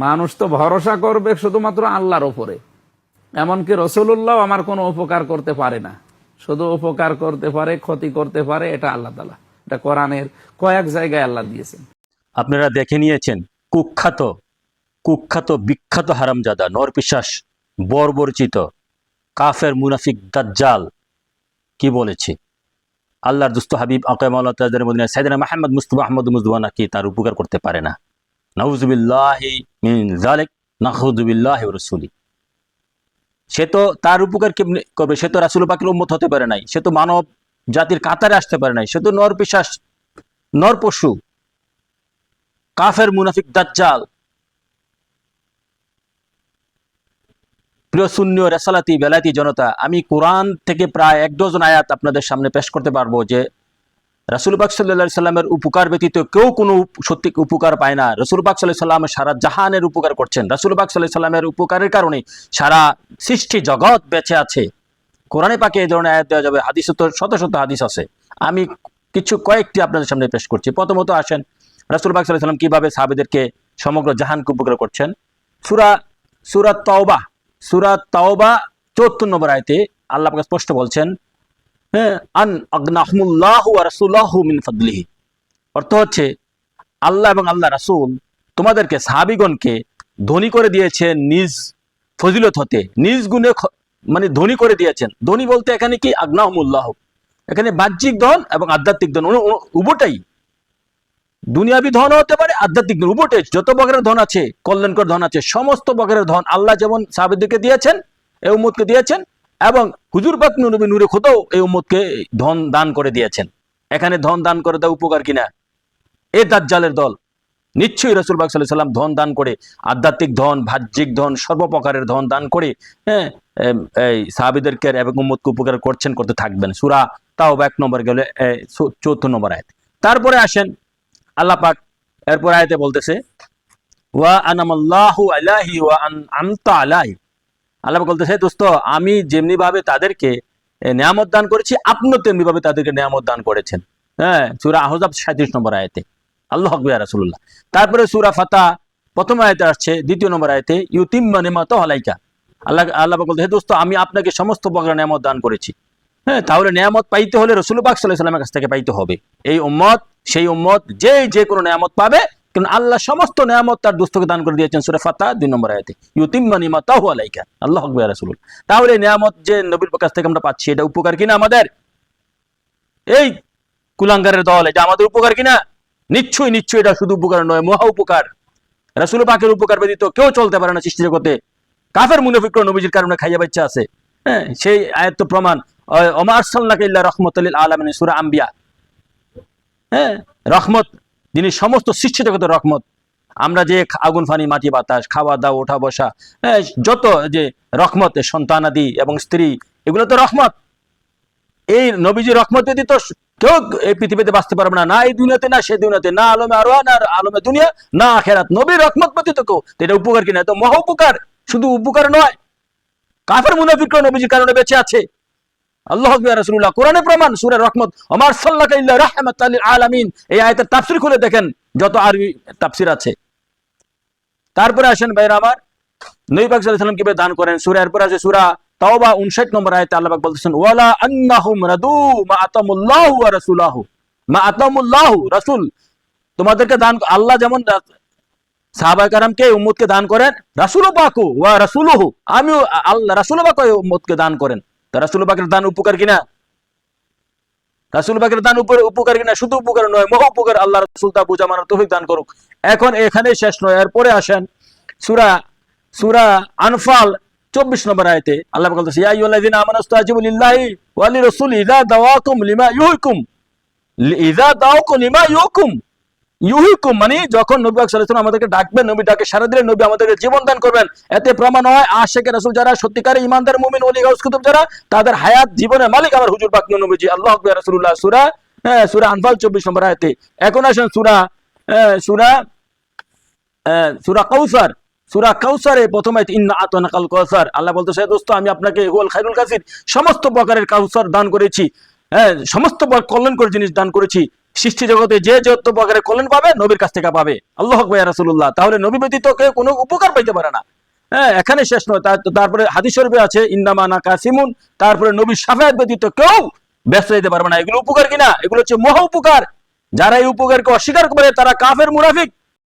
মানুষ তো ভরসা করবে শুধুমাত্র আল্লাহর উপরে। এমনকি রাসূলুল্লাহ আমার কোনো উপকার করতে পারে না, শুধু উপকার করতে পারে, ক্ষতি করতে পারে, এটা আল্লাহ তাআলা। এটা কোরআনের কয়েক জায়গায় আল্লাহ দিয়েছেন। আপনারা দেখে নিয়েছেন কুখ্যাত কুখ্যাত বিখ্যাত হারামজাদা নরপিশাচ বর্বরচিত কাফের মুনাফিক দাজ্জাল কি বলেছে। আল্লাহর দুস্থ হাবিব আকাইমাল্লাহ তাআলা মদিনা সাইয়েদনা মুহাম্মদ মুস্তাফা আহমদ মুজতবা নাকি তার উপকার করতে পারে না। নাউযুবিল্লাহি মিন যালিক, নাউযুবিল্লাহি ওয়া রাসূলি। সে তো তার উপকার কেমনে করবে? সে তো রাসূল পাকের উম্মত হতে পারে নাই, সে তো মানব জাতির কাতারে আসতে পারে নাই, সে তো নরপিশাচ নরপশু কাফের মুনাফিক দাজ্জাল। প্রিয় সুন্নি ও রেসালাতি বেলায়েতি জনতা, আমি কোরআন থেকে প্রায় 1 ডজন আয়াত আপনাদের সামনে পেশ করতে পারবো যে রাসূল পাক সাল্লাল্লাহু আলাইহি সাল্লামের উপকার ব্যতীত কেউ কোনো সত্যি উপকার পায় না। রাসূল পাক সাল্লাল্লাহু আলাইহি সাল্লাম সারা জাহানের উপকার করছেন। রাসূল পাক সাল্লাল্লাহু আলাইহি সাল্লামের উপকারের কারণে সারা সৃষ্টি জগৎ বেঁচে আছে। কোরআনে পাকে এই ধরনের আয়াত দেওয়া যাবে, হাদিসে তো শত শত হাদিস আছে। আমি কয়েকটি আপনাদের সামনে পেশ করছি। প্রথমত আসেন রাসূল পাক সাল্লাল্লাহু আলাইহি সাল্লাম কিভাবে সাহাবীদেরকে সমগ্র জাহানকে উপকার করছেন। সূরা তাওবা 74 নম্বর আয়াতে আল্লাহ পাক স্পষ্ট বলছেন, আন আগনাহুমুল্লাহু ওয়া রাসূলুহু মিন ফাদলিহি। অর্থ হচ্ছে আল্লাহ এবং আল্লাহ রাসূল তোমাদেরকে সাহাবীগণকে ধনী করে দিয়েছেন নিজ ফজিলত হতে, নিজ গুণে মানে ধনী করে দিয়েছেন। ধনী বলতে এখানে কি আগনাহুমুল্লাহ, এখানে বাহ্যিক ধন এবং আধ্যাত্মিক ধন উভয়টাই। দুনিয়াবি ধন হতে পারে, আধ্যাত্মিক ধন উভয়টাই। যত প্রকারের ধন আছে, কল্যাণকর ধন আছে, সমস্ত প্রকারের ধন আল্লাহ যেমন সাহাবীদেরকে দিয়েছেন, এই উম্মতকে দিয়েছেন, এবং হুজুর পাক নবী নূরে খোদাও এই উম্মতকে ধন দান করে দিয়েছেন। এখানে ধন দান করে দেওয়া উপকার কিনা? এই দাজ্জালের দল নিশ্চয়ই রাসূল পাক সাল্লাল্লাহু আলাইহি ওয়াসাল্লাম ধন দান করে, আধ্যাত্মিক ধন, বাহ্যিক ধন, সর্বপ্রকারের ধন দান করে এই সাহাবীদেরকে এবং উম্মতকে উপকার করছেন, করতে থাকবেন। সূরা তাওবা 1 নম্বর গেলে 74 নম্বর আয়াত। তারপরে আসেন আল্লাহ পাক এরপর আয়াতে বলতেছে, ওয়া আনামাল্লাহু আলাইহি ওয়া আনআমতা আলাইহি। আল্লাহ বলতেছে, দোস্ত আমি যেমনি ভাবে তাদেরকে নিয়ামত দান করেছি, আপনিও তেমনি ভাবে তাদেরকে নিয়ামত দান করেছেন। সূরা আহজাব 37 নম্বর আয়াতে। আল্লাহু আকবার রাসূলুল্লাহ। তারপরে সূরা ফাতা প্রথম আয়াতে আসছে 2 নম্বর আয়াতে, ইউতিম্মা নিমাতাহু আলাইকা। আল্লাহ বলতে, হে দোস্ত আমি আপনাকে সমস্ত প্রকার নিয়ামত দান করেছি। তাহলে নিয়ামত পাইতে হলে রাসূল পাক সাল্লাল্লাহু আলাইহি ওয়াসাল্লামের কাছ থেকে পাইতে হবে। এই উম্মত সেই উম্মত যে কোনো নিয়ামত পাবে, কারণ আল্লাহ সমস্ত নিয়ামত তার দোস্তকে দান করে দিয়েছেন। সূরা ফাতা 2 নম্বর আয়াতে, ইউতিম্মা নিমাতাহু আলাইকা। আল্লাহু আকবার রাসূলুল্লাহ। তাহলে নিয়ামত যে নবীর কাছ থেকে আমরা পাচ্ছি, এটা উপকার কিনা আমাদের? এই কুলাঙ্গারের দল, এটা আমাদের উপকার কিনা? নিশ্চয়ই এটা শুধু উপকার নয়, মহা উপকার। রাসূল পাকের উপকার ব্যতীত কেউ চলতে পারে না সৃষ্টি জগতে। কাফের মুনাফিকরা নবীজির কারণে খাইয়া বাচ্চা আছে। সেই আয়াত তো প্রমাণ। ওমা আরসালনাকা ইল্লা রাহমাতাল লিল আলামিন, সূরা আম্বিয়া। রহমত, যিনি সমস্ত সৃষ্টি জগতের রহমত। আমরা যে আগুন ফানি মাটি বাতাস, খাওয়া দাওয়া, ওঠা বসা, যত যে রহমত, সন্তানাদি এবং স্ত্রী, এগুলো তো রহমত। এই নবীজির রহমত ব্যতীত কেউ এই পৃথিবীতে বাঁচতে পারবে না, না এই দুনিয়াতে, না সেই দুনিয়াতে, না আলমে আরওয়াহ, না আলমে দুনিয়া, না আখিরাত। নবীর রহমত ব্যতীত কেউ, এটা উপকার কিনা? তো মহা উপকার। শুধু উপকার নয়, কাফের মুনাফিকরা নবীজির কারণে বেঁচে আছে। আল্লাহু আকবার রাসূলুল্লাহ। কোরআনে প্রমাণ, সূরা রহমত, ওমা আরসালনাকা ইল্লা রাহমাতাল লিল আলামিন। এই আয়াতের তাফসীর খুলে দেখেন, যত আরবি তাফসীর আছে। তারপরে আসেন ভাইরা আমার, নবী পাক সাল্লাল্লাহু আলাইহি ওয়াসাল্লাম কিভাবে দান করেন। এরপর আছে সূরা তাওবা 59 নম্বর আয়াতে আল্লাহ পাক বলতেছেন, ওয়ালা আন্নাহুম রাদু মা আতামুল্লাহু ওয়া রাসূলুহু। মা আতামুল্লাহু, রাসূল তোমাদেরকে দান, আল্লাহ যেমন সাহাবায়ে কেরামকে উম্মতকে দান করেন, রাসূল পাকও ওয়া রাসূলুহু, আমিও আল্লাহ রাসূল পাক উম্মতকে দান করেন। তো রাসূল পাকের দান উপকার কিনা? রাসূল পাকের দান উপকার কিনা? শুধু উপকার নয়, মহা উপকার। আল্লাহ রাসূল তা বুঝা মানার তৌফিক দান করুক। এখন এখানে শেষ নয়, এরপরে আসেন সূরা আনফাল 24 নম্বর আয়াতে আল্লাহ বলতেছে, ইয়া আইয়ুহাল্লাযিনা আমানু ইসতাজিবু লিল্লাহি ওয়া লিরাসূলি ইযা দাওয়াকুম লিমা ইউহিকুম, মানে যখন নবী পাক সাল্লাল্লাহু আলাইহি ওয়াসাল্লাম আমাদেরকে ডাকবেন, নবী ডাকে সাড়া দিলে নবী আমাদেরকে জীবন দান করবেন। এতে প্রমাণ হয় আশিকে রাসূল যারা, সত্যিকারের ঈমানদার মুমিন ওলি গাউস কুতুব যারা, তাদের হায়াত জীবনের মালিক আমার হুজুর পাক নবীজি। আল্লাহু আকবার রাসূলুল্লাহ। সূরা আনফাল 24 নম্বর আয়াতে। এখন আসেন সূরা কাউসার। সূরা কাউসারে প্রথম আয়াত, ইন্না আতানাকাল কাউসার। আল্লাহ বলতেছে, দোস্ত আমি আপনাকে হুয়াল খায়রুল কাসির, সমস্ত প্রকারের কাউসার দান করেছি, সমস্ত প্রকার কল্যাণকর জিনিস দান করেছি। সৃষ্টি জগতে যে যত প্রকারে কল্যাণ পাবে নবীর কাছ থেকে পাবে। আল্লাহু আকবার ইয়া রাসূলুল্লাহ। তাহলে নবী ব্যতীত কেউ কোনো উপকার পাইতে পারে না। হ্যাঁ, এখানে শেষ নয়, তারপরে হাদিস শরীফে আছে ইন্নামা আনা কাসিমুন, তারপরে নবীর শাফায়াত ব্যতীত কেউ ব্যস্ত যেতে পারবে না। এগুলো উপকার কিনা? এগুলো হচ্ছে মহা উপকার। যারা এই উপকারকে অস্বীকার করে তারা কাফের মুনাফিক।